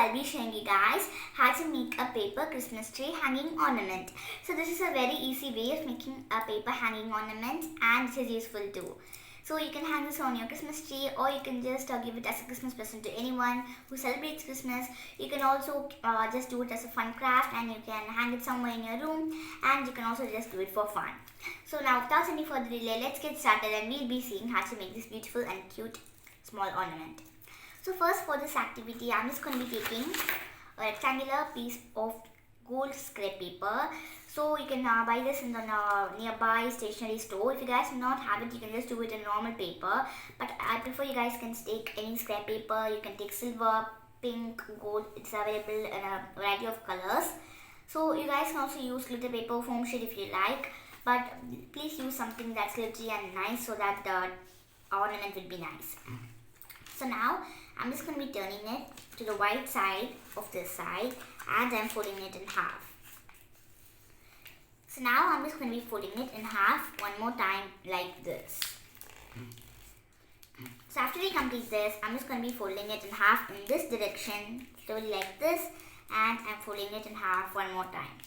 I'll be showing you guys how to make a paper Christmas tree hanging ornament. So this is a very easy way of making a paper hanging ornament, and this is useful too. So you can hang this on your Christmas tree, or you can just give it as a Christmas present to anyone who celebrates Christmas. You can also just do it as a fun craft, and you can hang it somewhere in your room, and you can also just do it for fun. So now without any further delay, let's get started, and we'll be seeing how to make this beautiful and cute small ornament. So first, for this activity, I'm just going to be taking a rectangular piece of gold scrap paper. So you can buy this in the nearby stationery store. If you guys do not have it, you can just do it in normal paper. But I prefer you guys can take any scrap paper. You can take silver, pink, gold. It's available in a variety of colors. So you guys can also use glitter paper, foam sheet if you like. But please use something that's glittery and nice so that the ornament will be nice. So now I'm just going to be turning it to the white side of this side, and I'm folding it in half. So now I'm just going to be folding it in half one more time like this. So after we complete this, I'm just going to be folding it in half in this direction, slowly like this, and I'm folding it in half one more time.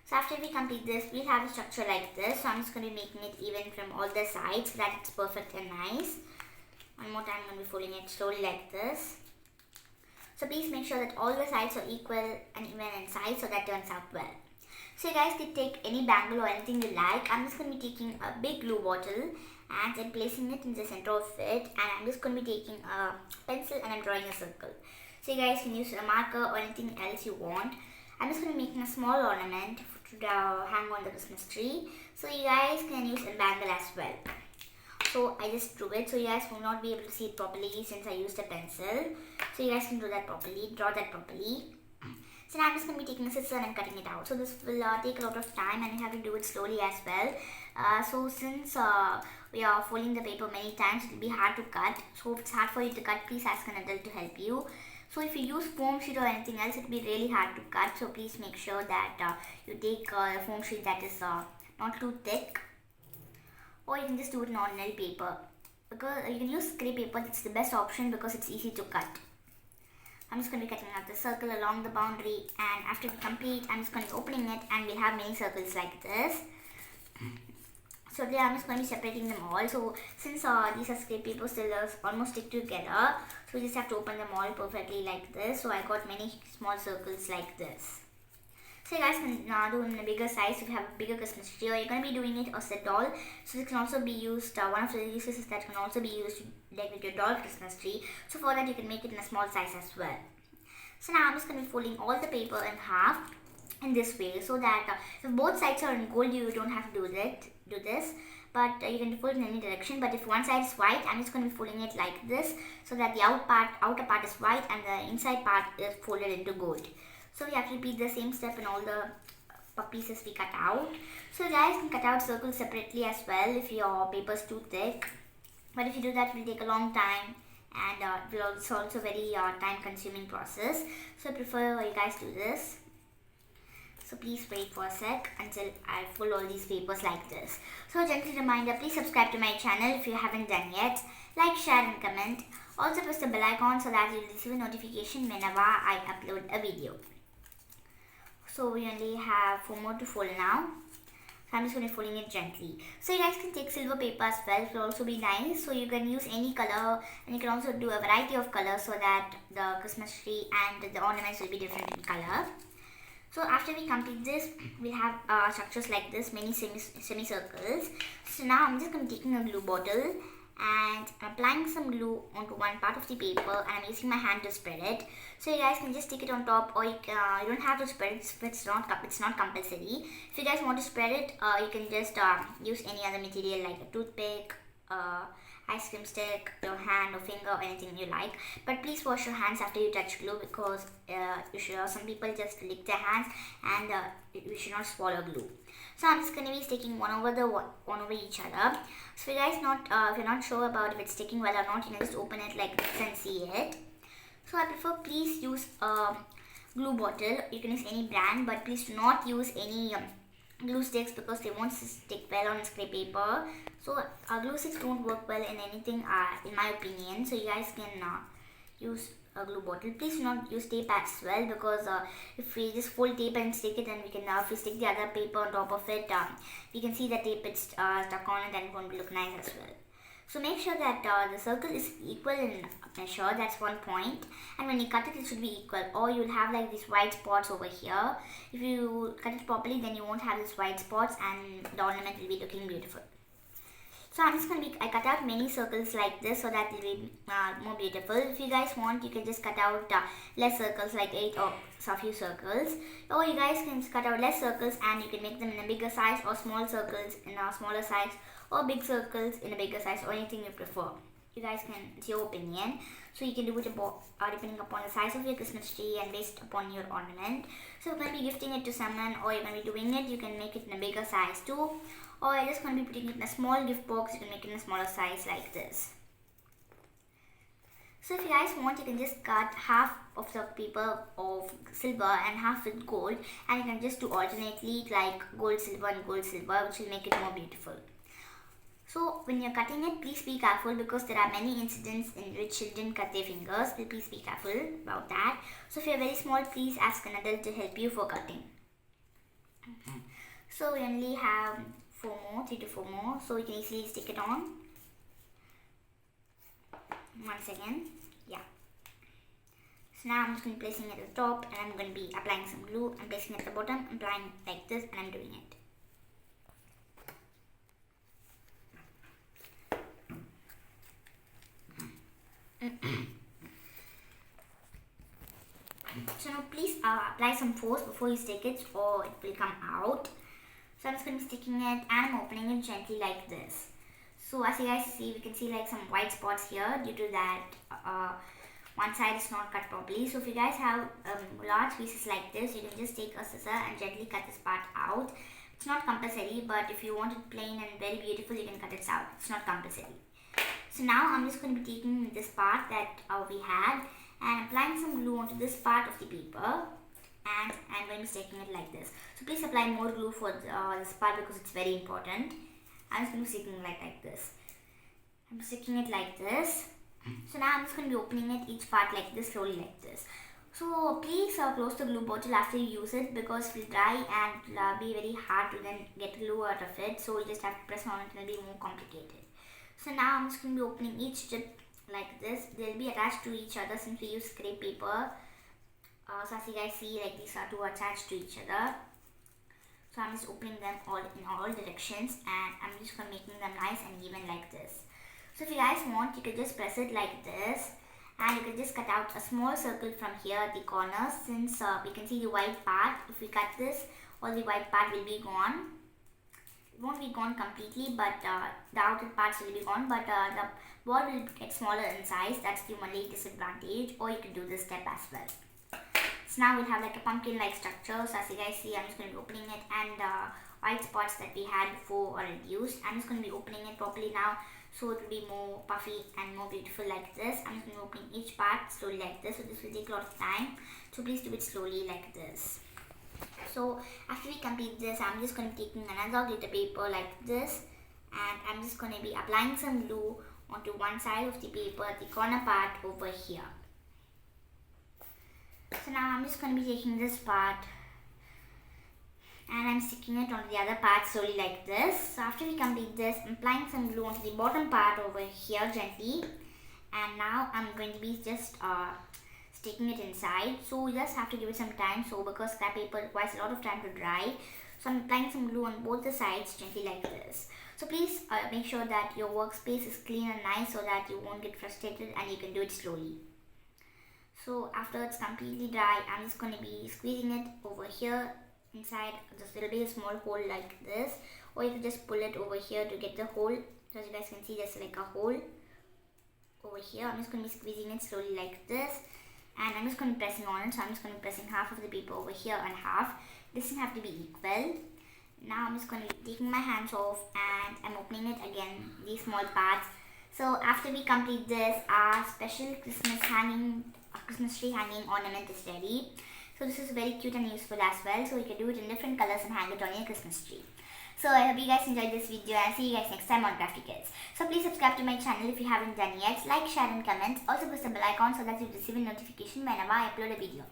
So after we complete this, we'll have a structure like this. So I'm just going to be making it even from all the sides so that it's perfect and nice. One more time, I'm going to be folding it slowly like this. So please make sure that all the sides are equal and even in size so that turns out well. So you guys can take any bangle or anything you like. I'm just going to be taking a big glue bottle and then placing it in the center of it. And I'm just going to be taking a pencil and I'm drawing a circle. So you guys can use a marker or anything else you want. I'm just going to be making a small ornament to hang on the Christmas tree. So you guys can use a bangle as well. So I just drew it, so you guys will not be able to see it properly since I used a pencil. So you guys can do that properly, draw that properly. So now I'm just going to be taking a scissors and cutting it out. So this will take a lot of time, and you have to do it slowly as well. So since we are folding the paper many times, it will be hard to cut. So if it's hard for you to cut, please ask an adult to help you. So if you use foam sheet or anything else, it will be really hard to cut. So please make sure that you take a foam sheet that is not too thick. Or you can just do it in ordinary paper. Because you can use scrap paper, it's the best option because it's easy to cut. I'm just going to be cutting out the circle along the boundary, and after we complete, I'm just going to be opening it, and we'll have many circles like this. So there I'm just going to be separating them all. So since these are scrap paper, they'll almost stick together. So we just have to open them all perfectly like this. So I got many small circles like this. So you guys can do it in a bigger size if you have a bigger Christmas tree, or you're going to be doing it as a doll. So this can also be used, one of the uses is that can also be used to decorate your doll Christmas tree. So for that you can make it in a small size as well. So now I'm just going to be folding all the paper in half in this way, so that if both sides are in gold, you don't have to do this. But you can fold in any direction. But if one side is white, I'm just going to be folding it like this, so that the outer part is white and the inside part is folded into gold. So we have to repeat the same step in all the pieces we cut out. So you guys can cut out circles separately as well if your paper is too thick. But if you do that, it will take a long time, and it will also a very time consuming process. So I prefer you guys do this. So please wait for a sec until I fold all these papers like this. So a gentle reminder, please subscribe to my channel if you haven't done yet. Like, share and comment. Also press the bell icon so that you'll receive a notification whenever I upload a video. So we only have 4 more to fold now. So I'm just going to be folding it gently. So you guys can take silver paper as well. It will also be nice. So you can use any color, and you can also do a variety of colors so that the Christmas tree and the ornaments will be different in color. So after we complete this, we'll have structures like this, many semicircles. So now I'm just going to be taking a glue bottle and applying some glue onto one part of the paper, and I'm using my hand to spread it. So you guys can just stick it on top, or you don't have to spread it. It's not compulsory. If you guys want to spread it, you can just use any other material like a toothpick, ice cream stick, your hand or finger, or anything you like. But please wash your hands after you touch glue, because some people just lick their hands, and you should not swallow glue. So I'm just going to be sticking one over each other. So if you guys if you're not sure about if it's sticking well or not, you can just open it like this and see it. So I prefer please use a glue bottle. You can use any brand, but please do not use any glue sticks, because they won't stick well on scrap paper. So glue sticks don't work well in anything, in my opinion. So you guys can use glue bottle. Please do not use tape as well, because if we just fold tape and stick it, and we can if we stick the other paper on top of it, we can see the tape it's stuck on it, and it won't look nice as well. So make sure that the circle is equal in measure, that's one point, and when you cut it, it should be equal, or you'll have like these white spots over here. If you cut it properly, then you won't have these white spots and the ornament will be looking beautiful. So I'm just I cut out many circles like this so that it will be more beautiful. If you guys want, you can just cut out less circles, like 8 or a few circles, or you guys can just cut out less circles and you can make them in a bigger size, or small circles in a smaller size, or big circles in a bigger size, or anything you prefer. You guys can, it's your opinion. So you can do it depending upon the size of your Christmas tree and based upon your ornament. So you're going to be gifting it to someone, or you're going to be doing it, you can make it in a bigger size too. Or you're just going to be putting it in a small gift box, you can make it in a smaller size like this. So if you guys want, you can just cut half of the paper of silver and half with gold, and you can just do alternately, like gold, silver and gold, silver, which will make it more beautiful. So when you're cutting it, please be careful, because there are many incidents in which children cut their fingers. Please be careful about that. So if you're very small, please ask an adult to help you for cutting. So we only have 3 to 4 more, so we can easily stick it on. Once again, yeah. So now I'm just going to be placing it at the top, and I'm going to be applying some glue. I'm placing it at the bottom, applying like this, and I'm doing it. So now please apply some force before you stick it, or it will come out. So I'm just going to be sticking it, and I'm opening it gently like this. So as you guys see, we can see like some white spots here due to that one side is not cut properly. So if you guys have large pieces like this, you can just take a scissor and gently cut this part out. It's not compulsory, but if you want it plain and very beautiful, you can cut it out. It's not compulsory. So now I'm just going to be taking this part that we had and applying some glue onto this part of the paper, and I'm going to be sticking it like this. So please apply more glue for this part, because it's very important. I'm just going to be sticking it like this. I'm sticking it like this. So now I'm just going to be opening it each part like this, slowly like this. So please close the glue bottle after you use it, because it will dry and it will be very hard to then get glue out of it. So you just have to press on it, and it will be more complicated. So now I'm just going to be opening each strip like this. They'll be attached to each other since we use crepe paper. So as you guys see, like these are two attached to each other. So I'm just opening them in all directions, and I'm just going to making them nice and even like this. So if you guys want, you can just press it like this, and you can just cut out a small circle from here at the corners, since we can see the white part. If we cut this, all the white part will be gone. It won't be gone completely, but the outer parts will be gone, but the ball will get smaller in size. That's the only disadvantage, or you can do this step as well. So now we'll have like a pumpkin like structure. So as you guys see, I'm just going to be opening it, and white spots that we had before are reduced. I'm just going to be opening it properly now, so it will be more puffy and more beautiful like this. I'm just going to be opening each part slowly like this, so this will take a lot of time, so please do it slowly like this. So after we complete this, I'm just going to be taking another glitter paper like this, and I'm just going to be applying some glue onto one side of the paper, the corner part over here. So now I'm just going to be taking this part, and I'm sticking it onto the other part slowly like this. So after we complete this, I'm applying some glue onto the bottom part over here gently, and now I'm going to be just sticking it inside. So you just have to give it some time, so because scrap paper requires a lot of time to dry. So I'm applying some glue on both the sides gently like this. So please make sure that your workspace is clean and nice, so that you won't get frustrated and you can do it slowly. So after it's completely dry, I'm just going to be squeezing it over here inside. There will be a small hole like this, or you can just pull it over here to get the hole. So as you guys can see, there's like a hole over here. I'm just going to be squeezing it slowly like this, and I'm just going to be pressing on it. So I'm just going to be pressing half of the paper over here and half. This doesn't have to be equal. Now I'm just going to be taking my hands off, and I'm opening it again, these small parts. So after we complete this, our special Christmas tree hanging ornament is ready. So this is very cute and useful as well. So you can do it in different colors and hang it on your Christmas tree. So I hope you guys enjoyed this video and see you guys next time on Crafty Kids. So please subscribe to my channel if you haven't done yet. Like, share and comment. Also press the bell icon so that you receive a notification whenever I upload a video.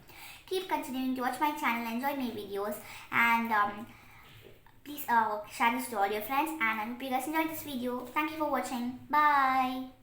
Keep continuing to watch my channel, enjoy my videos, and please share this to all your friends, and I hope you guys enjoyed this video. Thank you for watching. Bye.